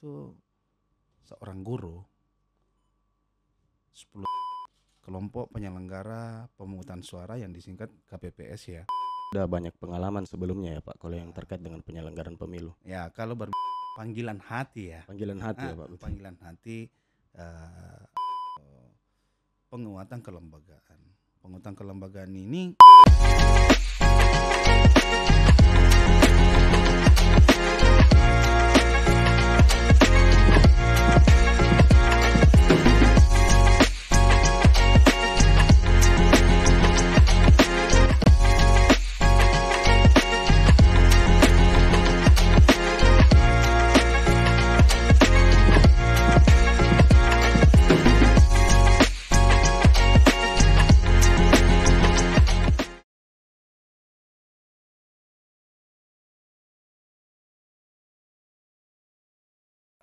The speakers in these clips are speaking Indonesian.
itu seorang guru 10 kelompok penyelenggara pemungutan suara yang disingkat KPPS ya. Udah banyak pengalaman sebelumnya ya Pak kalau yang terkait dengan penyelenggaraan pemilu. Ya kalau panggilan hati ya. Panggilan hati ya Pak. Betul. Panggilan hati penguatan kelembagaan. Penguatan kelembagaan ini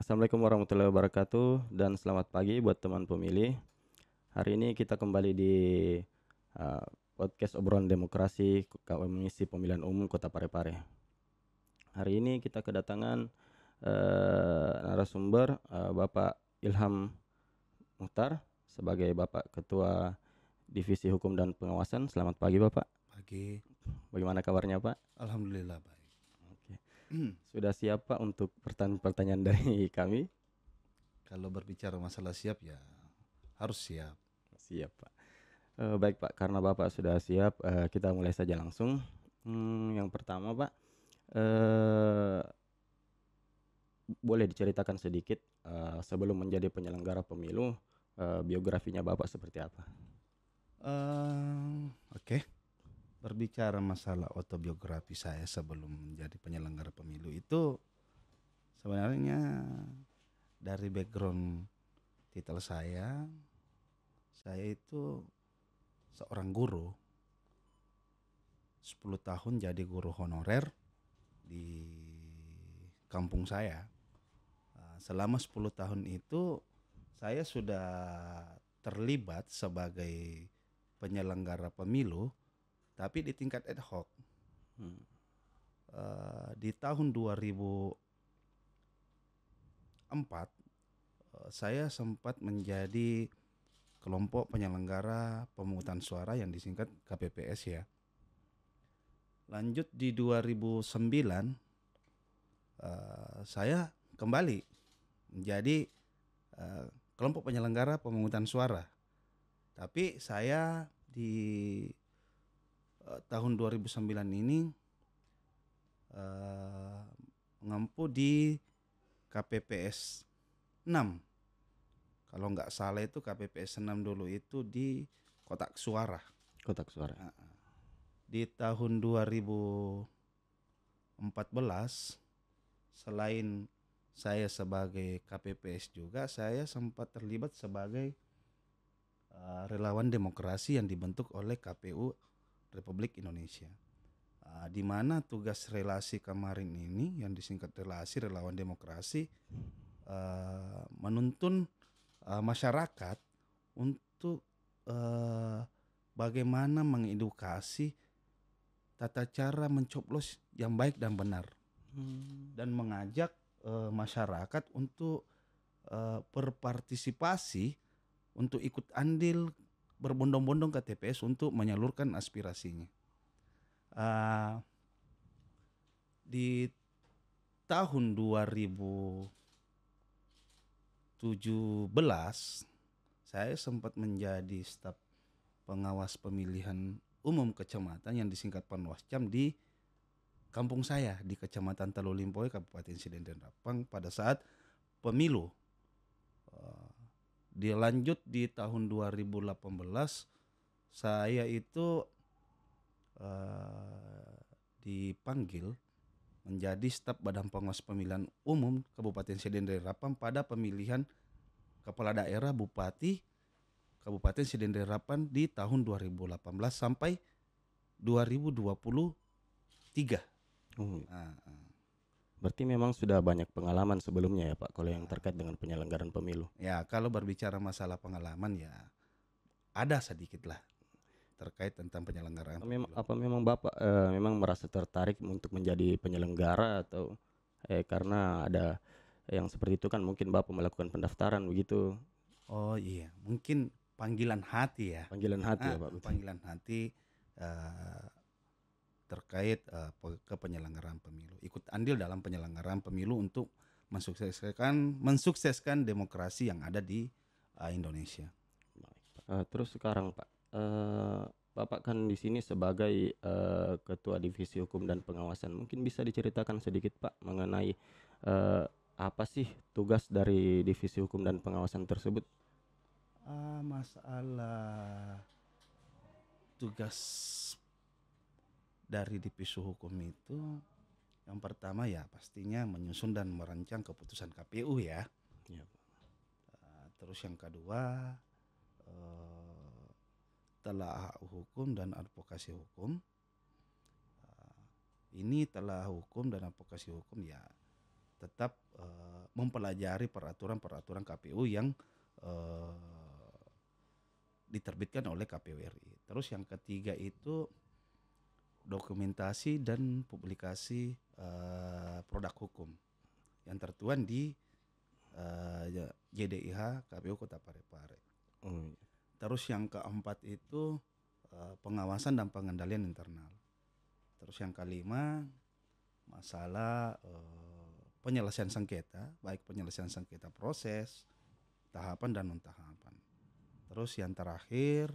Assalamualaikum warahmatullahi wabarakatuh dan selamat pagi buat teman pemilih. Hari ini kita kembali di podcast obrolan demokrasi Komisi Pemilihan Umum Kota Parepare. Hari ini kita kedatangan narasumber Bapak Ilham Muhtar sebagai Bapak Ketua Divisi Hukum dan Pengawasan. Selamat pagi Bapak. Pagi. Bagaimana kabarnya Pak? Alhamdulillah baik. Sudah siap Pak untuk pertanyaan dari kami? Kalau berbicara masalah siap ya harus siap. Siap Pak. Baik Pak, karena Bapak sudah siap, kita mulai saja langsung. Yang pertama Pak, boleh diceritakan sedikit sebelum menjadi penyelenggara pemilu, biografinya Bapak seperti apa? Oke. Berbicara masalah autobiografi saya sebelum menjadi penyelenggara pemilu itu sebenarnya dari background titel saya itu seorang guru 10 tahun jadi guru honorer di kampung saya. Selama 10 tahun itu saya sudah terlibat sebagai penyelenggara pemilu tapi di tingkat ad hoc. Di tahun 2004 saya sempat menjadi kelompok penyelenggara pemungutan suara yang disingkat KPPS ya. Lanjut di 2009 saya kembali menjadi kelompok penyelenggara pemungutan suara. Tapi saya di tahun 2009 ini mengampu di KPPS 6. Kalau nggak salah itu KPPS 6 dulu itu di kotak suara. Kotak suara. Di tahun 2014 selain saya sebagai KPPS juga saya sempat terlibat sebagai relawan demokrasi yang dibentuk oleh KPU Republik Indonesia, di mana tugas relasi kemarin ini yang disingkat relasi relawan demokrasi menuntun masyarakat untuk bagaimana mengedukasi tata cara mencoblos yang baik dan benar dan mengajak masyarakat untuk berpartisipasi untuk ikut andil berbondong-bondong ke TPS untuk menyalurkan aspirasinya. Di tahun 2017 saya sempat menjadi staf pengawas pemilihan umum kecamatan yang disingkat Panwascam di kampung saya di Kecamatan Talulimpoy, Kabupaten Sidendeng Rapang pada saat pemilu. Dilanjut di tahun 2018 saya itu dipanggil menjadi staf Badan Pengawas Pemilihan Umum Kabupaten Sidendeng Rapang pada pemilihan kepala daerah Bupati Kabupaten Sidendeng Rapang di tahun 2018 sampai 2023. Berarti memang sudah banyak pengalaman sebelumnya ya Pak kalau yang terkait dengan penyelenggaraan pemilu. Ya kalau berbicara masalah pengalaman ya ada sedikit lah terkait tentang penyelenggaraan pemilu. Apa memang Bapak memang merasa tertarik untuk menjadi penyelenggara atau karena ada yang seperti itu kan mungkin Bapak melakukan pendaftaran begitu. Oh iya, mungkin panggilan hati ya. Panggilan hati ya Pak, betul. Panggilan hati eh, terkait kepenyelenggaraan pemilu. Ikut andil dalam penyelenggaraan pemilu untuk mensukseskan demokrasi yang ada di Indonesia. Baik, Pak. Terus sekarang Pak, Bapak kan di sini sebagai Ketua Divisi Hukum dan Pengawasan. Mungkin bisa diceritakan sedikit Pak mengenai apa sih tugas dari Divisi Hukum dan Pengawasan tersebut? Masalah tugas dari divisi hukum itu yang pertama ya pastinya menyusun dan merancang keputusan KPU ya. Ya, Terus yang kedua telah hukum dan advokasi hukum. Ini telah hukum dan advokasi hukum ya tetap mempelajari peraturan-peraturan KPU yang diterbitkan oleh KPU RI. Terus yang ketiga itu dokumentasi dan publikasi produk hukum yang tertuang di JDIH KPU Kota Parepare. Terus yang keempat itu pengawasan dan pengendalian internal. Terus yang kelima masalah penyelesaian sengketa, baik penyelesaian sengketa proses, tahapan dan non tahapan. Terus yang terakhir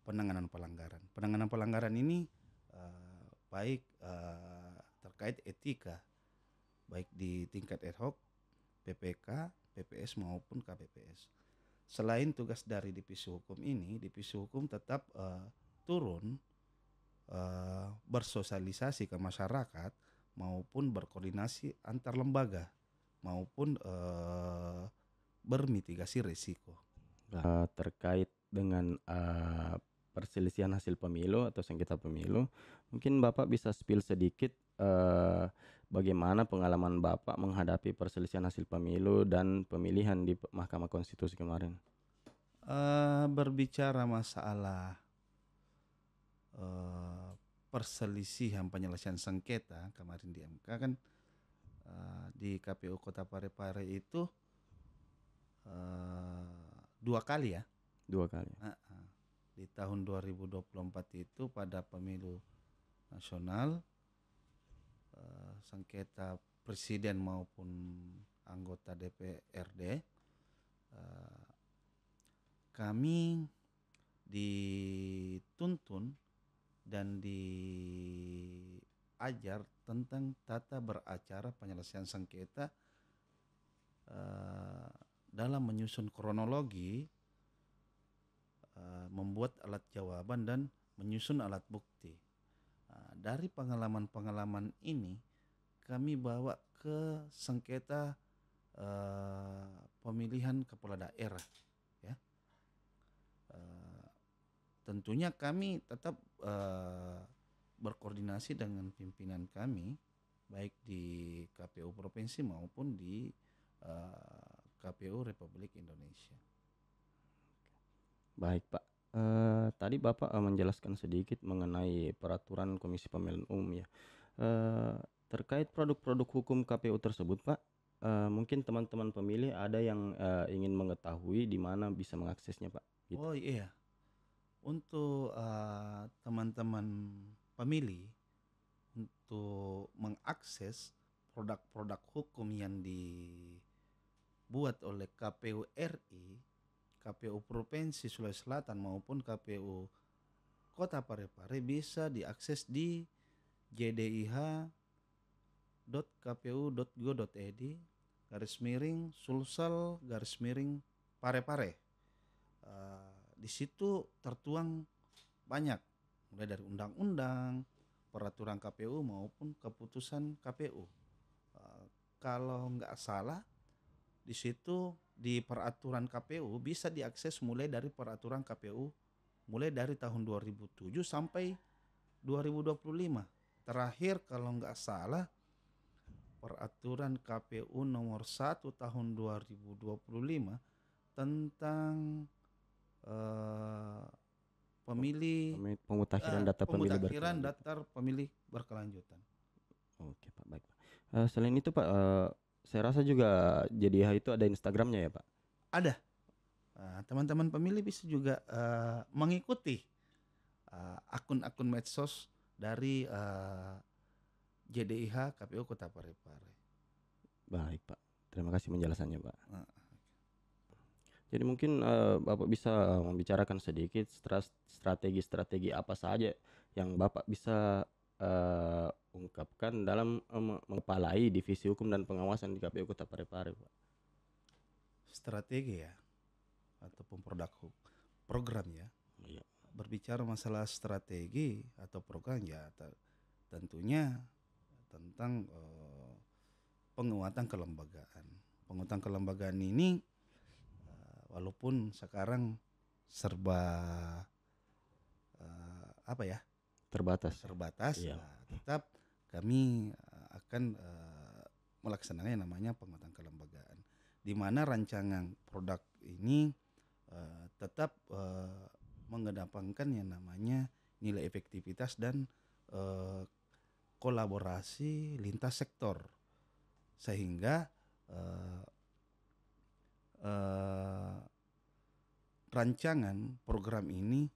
penanganan pelanggaran. Penanganan pelanggaran ini baik terkait etika, baik di tingkat ad hoc, PPK, PPS maupun KPPS. Selain tugas dari divisi hukum ini, divisi hukum tetap turun bersosialisasi ke masyarakat maupun berkoordinasi antar lembaga maupun bermitigasi risiko. Terkait dengan perselisihan hasil pemilu atau sengketa pemilu, mungkin Bapak bisa spill sedikit bagaimana pengalaman Bapak menghadapi perselisihan hasil pemilu dan pemilihan di Mahkamah Konstitusi kemarin. Berbicara masalah perselisihan penyelesaian sengketa kemarin di MK kan di KPU Kota Parepare itu 2 kali ya. 2 kali. Di tahun 2024 itu pada pemilu nasional sengketa presiden maupun anggota DPRD kami dituntun dan diajar tentang tata beracara penyelesaian sengketa dalam menyusun kronologi, membuat alat jawaban dan menyusun alat bukti. Dari pengalaman-pengalaman ini kami bawa ke sengketa pemilihan kepala daerah ya. Tentunya kami tetap berkoordinasi dengan pimpinan kami baik di KPU provinsi maupun di KPU Republik Indonesia. Baik Pak, tadi Bapak menjelaskan sedikit mengenai peraturan Komisi Pemilihan Umum ya. Terkait produk-produk hukum KPU tersebut Pak, mungkin teman-teman pemilih ada yang ingin mengetahui di mana bisa mengaksesnya Pak. Gitu. Oh iya, untuk teman-teman pemilih untuk mengakses produk-produk hukum yang dibuat oleh KPU RI, KPU Provinsi Sulawesi Selatan maupun KPU Kota Parepare bisa diakses di jdih.kpu.go.id /Sulsel/Parepare. Di situ tertuang banyak mulai dari undang-undang, peraturan KPU maupun keputusan KPU. Kalau nggak salah di situ di peraturan KPU bisa diakses mulai dari peraturan KPU mulai dari tahun 2007 sampai 2025. Terakhir kalau nggak salah peraturan KPU nomor 1 tahun 2025 tentang pemutakhiran data pemilih berkelanjutan. Oke Pak, baik Pak. Selain itu Pak, Saya rasa juga JDIH itu ada Instagramnya ya Pak? Ada. Teman-teman pemilih bisa juga mengikuti akun-akun medsos dari JDIH KPU Kota Parepare. Baik Pak, terima kasih penjelasannya Pak. Nah, Jadi mungkin Bapak bisa membicarakan sedikit strategi-strategi apa saja yang Bapak bisa ungkapkan dalam mengepalai divisi hukum dan pengawasan di KPU Kota Parepare Pak. strategi ya, ataupun program ya. Iya. Berbicara masalah strategi atau program ya, tentunya tentang penguatan kelembagaan. Penguatan kelembagaan ini walaupun sekarang serba terbatas, Iya. tetap kami akan melaksanakan yang namanya penguatan kelembagaan, di mana rancangan produk ini tetap mengedepankan yang namanya nilai efektivitas dan kolaborasi lintas sektor, sehingga rancangan program ini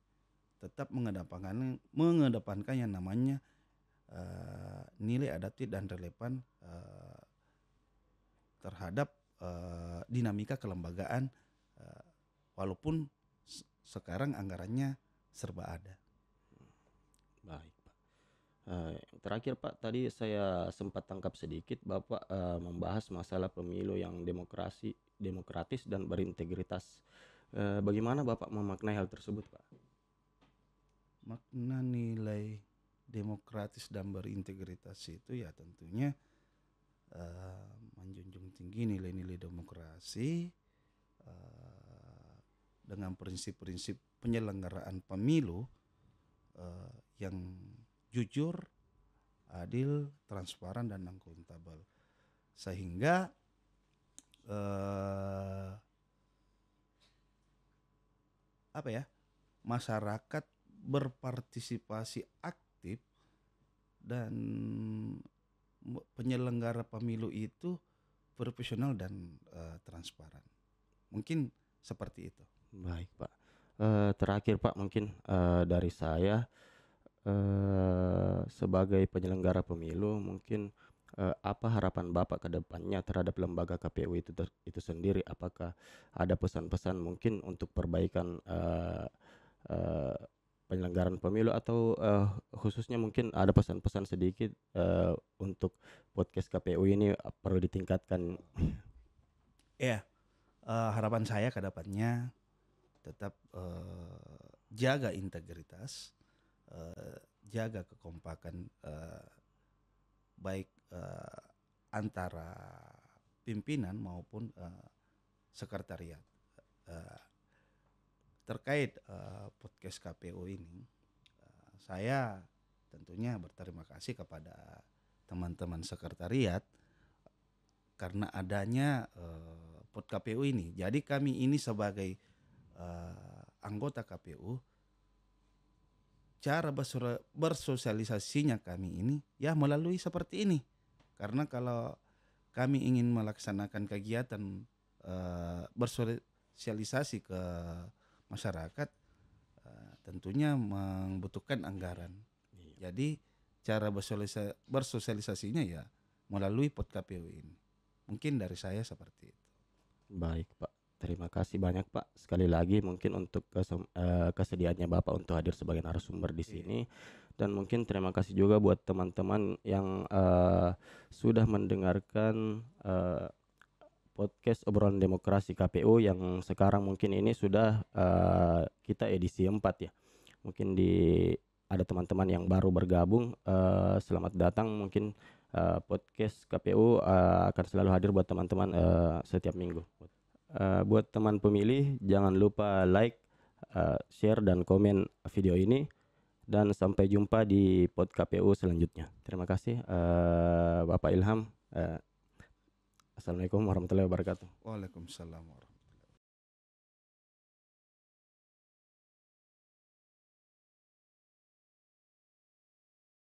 tetap mengedepankan yang namanya nilai adaptif dan relevan terhadap dinamika kelembagaan, walaupun sekarang anggarannya serba ada. Baik Pak. Yang terakhir Pak, tadi saya sempat tangkap sedikit Bapak membahas masalah pemilu yang demokratis dan berintegritas. Bagaimana Bapak memaknai hal tersebut Pak? Makna nilai demokratis dan berintegritas itu ya tentunya menjunjung tinggi nilai-nilai demokrasi dengan prinsip-prinsip penyelenggaraan pemilu yang jujur, adil, transparan, dan akuntabel, sehingga masyarakat berpartisipasi aktif dan penyelenggara pemilu itu profesional dan transparan. Mungkin seperti itu. Baik Pak. Terakhir Pak, mungkin dari saya sebagai penyelenggara pemilu, mungkin apa harapan Bapak ke depannya terhadap lembaga KPU itu sendiri? Apakah ada pesan-pesan mungkin untuk perbaikan penyelenggaraan pemilu, atau khususnya mungkin ada pesan-pesan sedikit untuk podcast KPU ini perlu ditingkatkan? Ya, harapan saya ke depannya tetap jaga integritas, jaga kekompakan baik antara pimpinan maupun sekretariat. Terkait podcast KPU ini, saya tentunya berterima kasih kepada teman-teman sekretariat karena adanya pod KPU ini. Jadi kami ini sebagai anggota KPU, cara bersosialisasinya kami ini ya melalui seperti ini. Karena kalau kami ingin melaksanakan kegiatan bersosialisasi ke masyarakat, tentunya membutuhkan anggaran. Jadi cara bersosialisasinya ya melalui pod KPU ini. Mungkin dari saya seperti itu. Baik Pak, terima kasih banyak Pak sekali lagi mungkin untuk kesediaannya Bapak untuk hadir sebagai narasumber di sini. Dan mungkin terima kasih juga buat teman-teman yang sudah mendengarkan podcast obrolan demokrasi KPU yang sekarang mungkin ini sudah kita edisi 4 ya. Mungkin ada teman-teman yang baru bergabung, selamat datang. Mungkin podcast KPU akan selalu hadir buat teman-teman setiap minggu. Buat teman pemilih, jangan lupa like, share, dan komen video ini. Dan sampai jumpa di pod KPU selanjutnya. Terima kasih Bapak Ilham. Assalamualaikum warahmatullahi wabarakatuh. Waalaikumsalam warahmatullahi wabarakatuh.